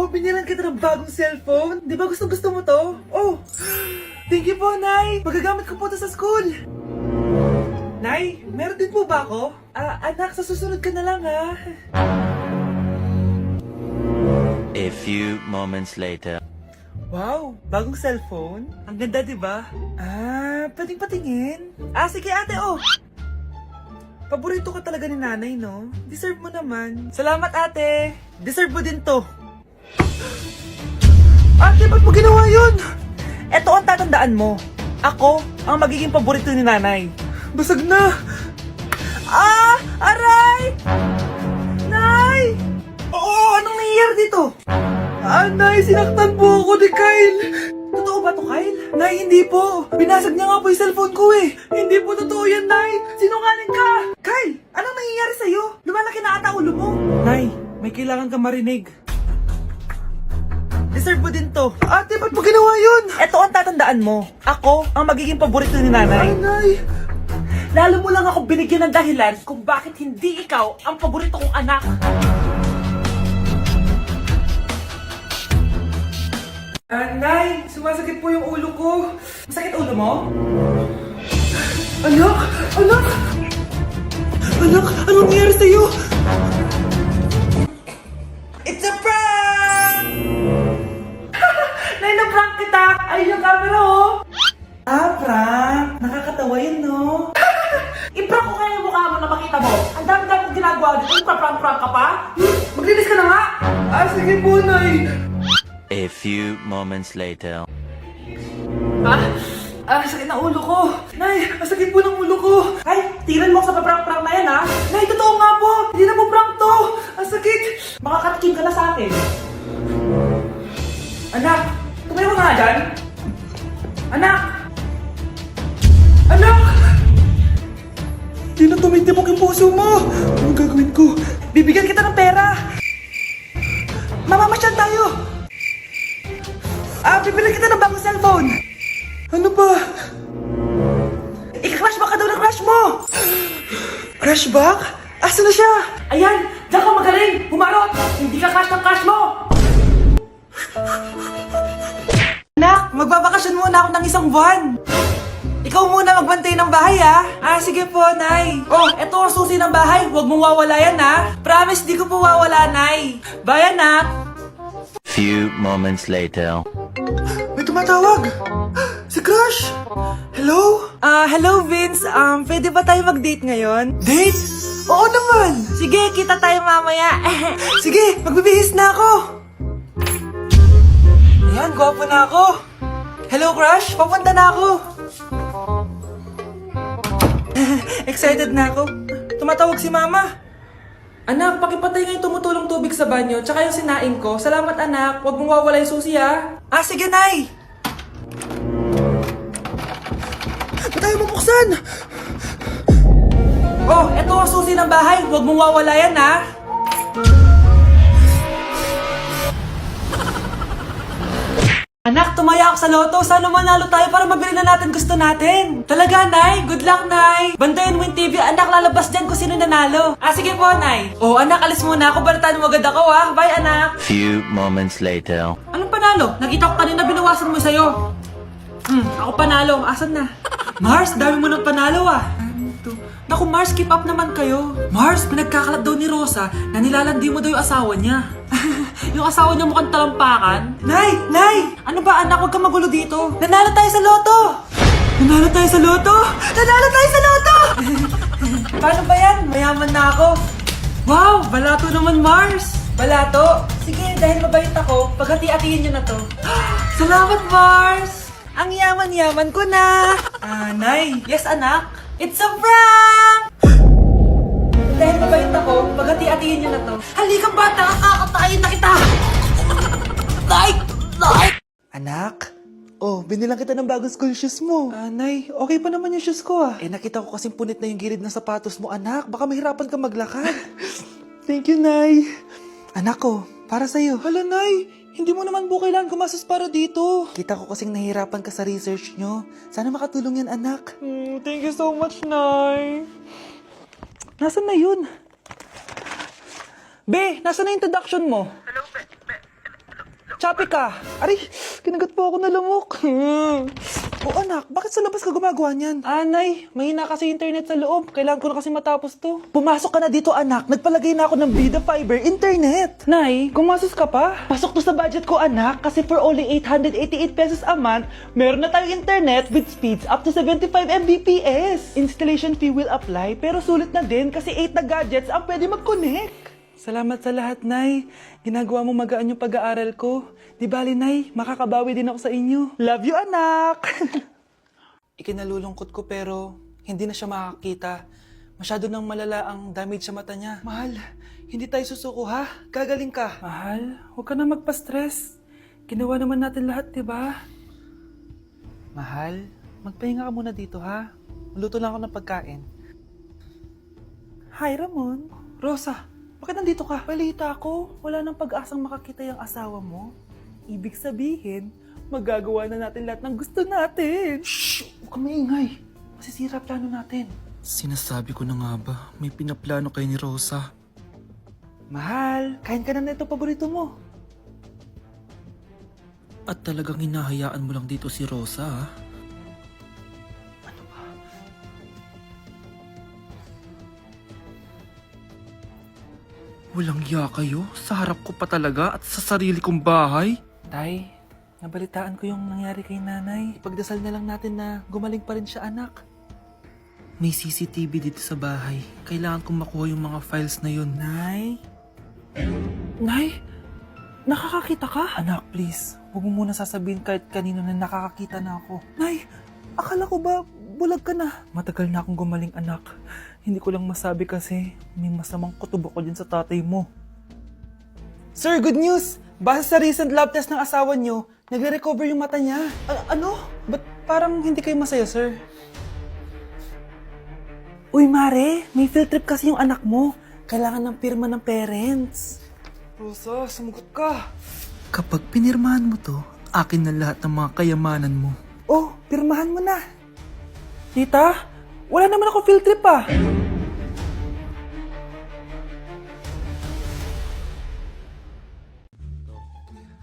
binilan kita ng bagong cellphone. Di ba gusto mo to? Oh, thank you po, Nay. Magagamit ko po to sa school. Nay, meron din po ba ako? Anak, sa susunod ka na lang, ha? A few moments later. Wow, bagong cellphone? Ang ganda, di ba? Pwedeng patingin? Sige ate, oh. Paborito ka talaga ni nanay, no? Deserve mo naman. Salamat, ate. Deserve mo din to. Ate, ba't mo ginawa yun? Eto ang tatandaan mo. Ako ang magiging paborito ni nanay. Basag na. Aray! Nay! Oo, anong nangyayari dito? Nay, sinaktan po ako ni Kyle. Totoo ba to, Kyle? Nay, hindi po. Binasag niya nga po yung cellphone ko eh. Hindi po totoo yan, Nay. Sinungaling ka. Kyle, anong nangyayari sa'yo? Lumalaki na ata ulo mo. Nay, may kailangan ka marinig. Deserve mo din to. Ate, ba't mo ginawa yun? Eto ang tatandaan mo. Ako ang magiging paborito ni nanay. Nay! Lalo mo lang ako binigyan ng dahilan kung bakit hindi ikaw ang paborito kong anak. Nay, sumasakit po yung ulo ko. Masakit ulo mo? Anak! Anak! Anak, anong nangyari sa'yo? It's a prank! Nay, na-prank kita! Ayun yung camera, oh! Prank! Nakakatawa yun, no? I-prank ko kaya yung mukha mo na makita mo. Ang dami-dami kong ginagawa dito. Prank ka pa? Maglinis ka na nga! Sige po, Nay! A few moments later. Sakit na ulo ko! Nay, masakit po ng ulo ko! Ay, tiran mo sa prank na yan, ha? Nay, totoo nga po! Hindi na po prank to! Ang sakit! Makakatikim ka na sa akin. Anak! Tumayo ka nga dyan! Anak! Anak! Hindi na tumitibok yung puso mo! Anong gagawin ko? Bibigyan kita ng pera! Mamamasyal tayo! Bibili kita ng bagong cellphone! Ano ba? Ika-crushback ka daw ng crush mo! Crushback? Asa na siya? Ayan, diyan ka magaling. Humarot. Hindi ka crush ng crush mo. Anak, magbabakasyon muna ako ng isang buwan. Ikaw muna magbantay ng bahay, ha? Sige po, Nay. Oh, eto ang susi ng bahay. Huwag mong wawala yan, ha? Promise, di ko po wawala, Nay. Bye, anak. Few moments later. May tumatawag. Si Crush. Hello? Hello, Vince. Pwede ba tayo mag-date ngayon? Date? Oo naman. Sige, kita tayo mamaya. Sige, magbibihis na ako. Ayan, gwapo na ako. Hello, Crush. Papunta na ako. Excited na ako. Tumatawag si Mama. Anak, pakipatay nga yung tumutulong tubig sa banyo, tsaka yung sinain ko. Salamat, anak. Huwag mong wawala yung susi, ha? Sige, Nay. Ba't tayo mabuksan? Oh, eto ang susi ng bahay. Huwag mong wawala yan, ha? Anak, tumaya ako sa loto. Sana manalo tayo para mabili na natin gusto natin. Talaga, Nay? Good luck, Nay. Bantayan mo yung TV. Anak, lalabas dyan kung sino nanalo. Sige po, Nay. Oh, anak, alis muna ako. Balitaan mo agad ako, ha? Bye, anak. Few moments later. Anong panalo? Nakita ko kanina binawasan mo sa'yo. Ako panalo. Asan na? Mars, dami mo ng panalo, Naku, Mars, keep up naman kayo. Mars, pinagkakalat daw ni Rosa na nilalandi mo daw yung asawa niya. Yung asawa niya mukhang talampakan. Nay! Nay! Ano ba, anak? Huwag kang magulo dito. Nanalo tayo sa loto! Nanalo tayo sa loto? Nanalo tayo sa loto! Paano ba yan? Mayaman na ako. Wow! Balato naman, Mars! Balato? Sige, dahil mabait ako, paghati-hatiin niyo na to. Salamat, Mars! Ang yaman-yaman ko na! Nay! Yes, anak? It's a prank! Dahil mabait ako, paghati-hatiin niyo na to. Halika bata, kakatayin na kita! Like! Anak? Oh, binilang kita ng bagong school shoes mo. Nay, okay pa naman yung shoes ko nakita ko kasing punit na yung gilid ng sapatos mo, anak. Baka mahirapan ka maglakad. Thank you, Nay. Anak ko, para sa'yo. Hala, Nay. Hindi mo naman po kailangan gumastos para dito. Kita ko kasing nahihirapan ka sa research nyo. Sana makatulong yan, anak. Thank you so much, Nay. Nasaan na yun? Be, nasaan na introduction mo? Hello, Shopee ka! Aray, kinagat po ako na lamok. O anak, bakit sa labas ka gumagawa niyan? Anay, mahina kasi internet sa loob. Kailangan ko na kasi matapos to. Pumasok ka na dito anak, nagpalagay na ako ng Vida Fiber Internet. Nay, gumasos ka pa? Pasok to sa budget ko anak, kasi for only 888 pesos a month, meron na tayong internet with speeds up to 75 Mbps. Installation fee will apply, pero sulit na din kasi 8 na gadgets ang pwede mag-connect. Salamat sa lahat, Nay. Ginagawa mo magaan yung pag-aaral ko. Di bali, Nay, makakabawi din ako sa inyo. Love you, anak! Ikinalulungkot ko pero hindi na siya makakita. Masyado nang malala ang damage sa mata niya. Mahal, hindi tayo susuko ha? Gagaling ka. Mahal, huwag ka na magpa-stress. Ginawa naman natin lahat, di ba? Mahal, magpahinga ka muna dito ha. Luto lang ako ng pagkain. Hi, Ramon. Rosa, bakit nandito ka? Balita ako, wala nang pag-asang makakita yung asawa mo. Ibig sabihin, magagawa na natin lahat ng gusto natin. Shhh! Huwag kang maingay. Masisira plano natin. Sinasabi ko na nga ba, may pinaplano kayo ni Rosa. Mahal, kain ka na na ito paborito mo. At talagang hinahayaan mo lang dito si Rosa, ha? Ano ba? Walang iya kayo? Sa harap ko pa talaga at sa sarili kong bahay? Tay, nabalitaan ko yung nangyari kay nanay. Ipagdasal na lang natin na gumaling pa rin siya anak. May CCTV dito sa bahay. Kailangan kong makuha yung mga files na yun. Nay? Nay? Nakakakita ka? Anak, please. Huwag mo muna sasabihin kahit kanino na nakakakita na ako. Nay, akala ko ba bulag ka na? Matagal na akong gumaling anak. Hindi ko lang masabi kasi may masamang kutob ako dyan sa tatay mo. Sir, good news! Base sa recent lab test ng asawa nyo, nagre-recover yung mata niya. Ano? Ba't parang hindi kayo masaya, sir? Uy, Mare, may field trip kasi yung anak mo. Kailangan ng pirma ng parents. Rosa, sumagot ka. Kapag pinirmahan mo to, akin na lahat ng mga kayamanan mo. Oh, pirmahan mo na. Tita, wala naman ako field trip ah.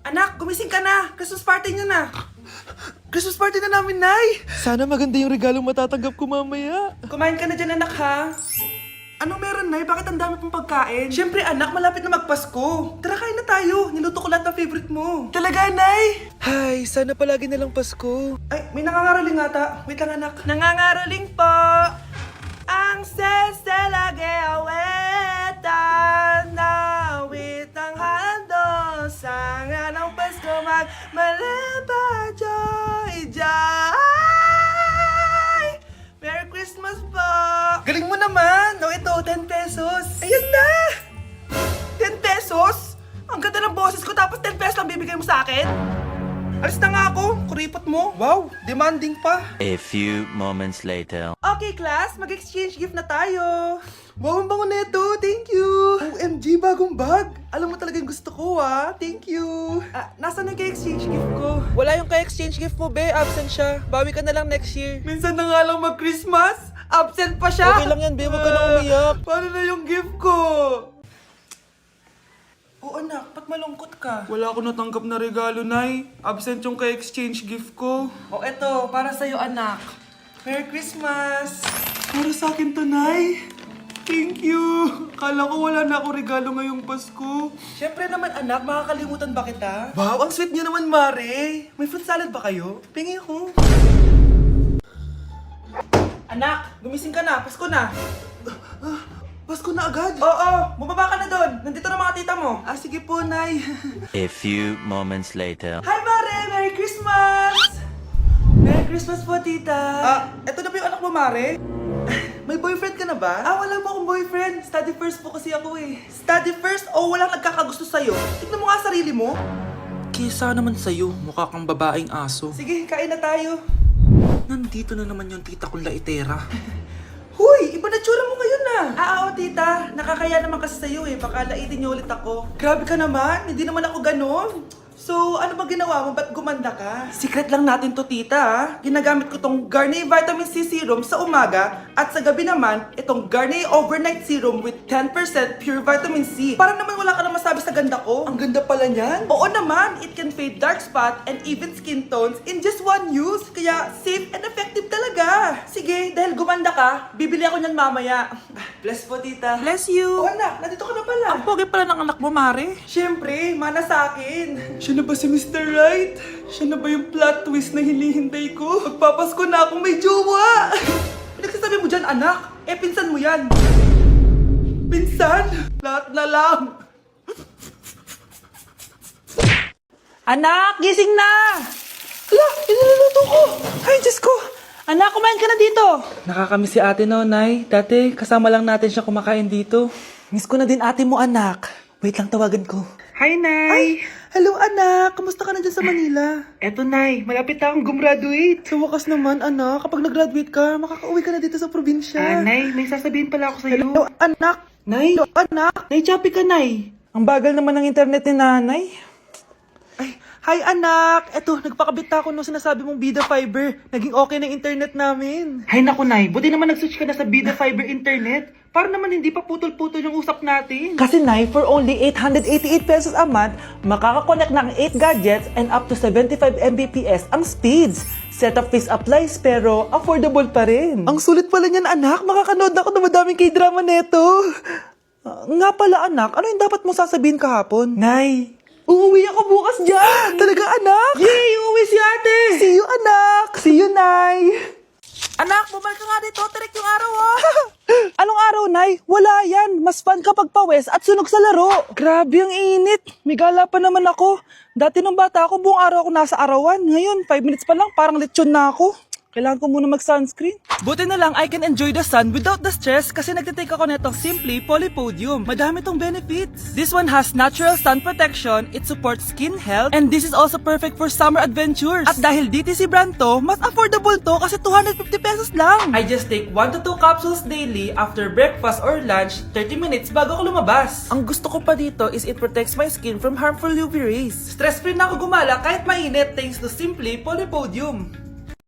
Anak, gumising ka na. Christmas party nyo na. Christmas party na namin, Nay. Sana maganda yung regalong matatanggap ko mamaya. Kumain ka na dyan, anak, ha? Anong meron, Nay? Bakit ang dami pong pagkain? Siyempre, anak, malapit na magpasko. Tara, kain na tayo. Niluto ko lahat ng favorite mo. Talaga, Nay? Hay, sana palagi na lang Pasko. Ay, may nangangaraling ata. Wait lang, anak. Nangangaraling po. Ang seselage awetan na witang hando sa nga ng Pasko magmalaba joy joy. Merry Christmas po! Galing mo naman! No, ito, 10 pesos. Ayan na! 10 pesos? Ang ganda ng boses ko tapos 10 pesos lang bibigay mo sa akin? Alis na nga ako, kuripot mo. Wow, demanding pa. A few moments later. Okay, class, mag-exchange gift na tayo. Wow, ang bango neto. Thank you. OMG, bagong bag. Alam mo talaga yung gusto ko, ah. Thank you. Nasaan yung ka-exchange gift ko? Wala yung ka-exchange gift mo, be. Absent siya. Bawi ka na lang next year. Minsan na nga lang mag-Christmas. Absent pa siya. Okay lang yan, be. Huwag ka na umiyak. Paano na yung gift ko? Oh, anak, ba't malungkot ka? Wala ako natanggap na regalo, Nay. Absent yung ka-exchange gift ko. Oh, eto, para sa'yo, anak. Merry Christmas! Para sa akin to, Nay. Thank you! Kala ko wala na ako regalo ngayong Pasko. Siyempre naman, anak, makakalimutan ba kita? Wow, ang sweet niyo naman, Mare. May fruit salad ba kayo? Pingi ako. Anak, gumising ka na. Pasko na. Pasko na agad? Oo, bumaba ka na doon. Nandito na mga tita mo. Sige po, Nay. A few moments later. Hi, Mare! Merry Christmas! Merry Christmas po, tita. Eto na ba yung anak mo, Mare? May boyfriend ka na ba? Wala po akong boyfriend. Study first po kasi ako eh. Study first o walang nagkakagusto sa'yo? Tignan mo nga sarili mo. Kesa naman sa'yo, mukha kang babaeng aso. Sige, kain na tayo. Nandito na naman yung tita kong laitera. Huy! Iba na tsura mo ngayon na! Oo, tita. Nakakaya naman kasi sa'yo eh. Baka laitin niyo ulit ako. Grabe ka naman. Hindi naman ako ganon. So, ano ba ginawa mo? Ba't gumanda ka? Secret lang natin to, tita, ha? Ginagamit ko tong Garnier Vitamin C Serum sa umaga at sa gabi naman, itong Garnier Overnight Serum with 10% pure vitamin C. Para naman wala ka na masabi sa ganda ko. Ang ganda pala niyan. Oo naman, it can fade dark spot and even skin tones in just one use. Kaya safe and effective talaga. Sige, dahil gumanda ka, bibili ako niyan mamaya. Bless po, tita. Bless you. Oh, anak, nandito ka na pala. Ang pogi pala ng anak mo, Mare. Siyempre, mana sa akin. Siya na ba si Mr. Right? Siya na ba yung plot twist na hinihintay ko? Magpapasko na akong may jowa! Pinagsasabi mo dyan, anak? Eh, pinsan mo yan. Pinsan? Lahat na lang. Anak, gising na! Ala, iniluluto ko. Ay, Diyos ko! Anak, kumain ka na dito! Nakakamiss si ate, no, Nay? Dati, kasama lang natin siya kumakain dito. Miss ko na din ate mo, anak. Wait lang, tawagan ko. Hi, Nay! Hello, anak! Kamusta ka na dyan sa Manila? Eto, Nay. Malapit na akong gumraduate. Sa wakas naman, anak. Kapag nag-graduate ka, makakauwi ka na dito sa probinsya. Nay, may sasabihin pala ako sa'yo. Hello, anak! Nay! Hello, anak! Nay, choppy ka, Nay! Ang bagal naman ng internet ni nanay. Ay, hi, anak! Eto, nagpakabit na ako nung sinasabi mong Bida Fiber. Naging okay na yung internet namin. Hay naku, Nay. Buti naman nag-switch ka na sa Bida Fiber internet. Para naman hindi pa putol-putol yung usap natin. Kasi Nay, for only 888 pesos a month, makakakonect ng 8 gadgets and up to 75 Mbps ang speeds. Setup fees applies pero affordable pa rin. Ang sulit pala niyan, anak. Makakanood ako ng madaming K-drama neto. Nga pala anak, ano yung dapat mo sasabihin kahapon? Nay, Uuwi ako bukas dyan! talaga, anak? Yay! Uuwi si ate! See you, anak! See you, Nay! Anak, bumalik ka nga dito. Direct yung araw, oh! Anong araw, Nay? Wala yan. Mas fun kapag pawes at sunog sa laro. Grabe ang init. May gala pa naman ako. Dati nung bata ako, buong araw ako nasa arawan. Ngayon, 5 minutes pa lang, parang lechon na ako. Kailangan ko muna mag-sunscreen. Buti na lang I can enjoy the sun without the stress kasi nagtitake ako netong Simply Polypodium. Madami tong benefits. This one has natural sun protection, it supports skin health, and this is also perfect for summer adventures. At dahil DTC brand to, mas affordable to kasi 250 pesos lang. I just take 1 to 2 capsules daily after breakfast or lunch, 30 minutes bago ako lumabas. Ang gusto ko pa dito is it protects my skin from harmful UV rays. Stress-free na ako gumala kahit mainit thanks to Simply Polypodium.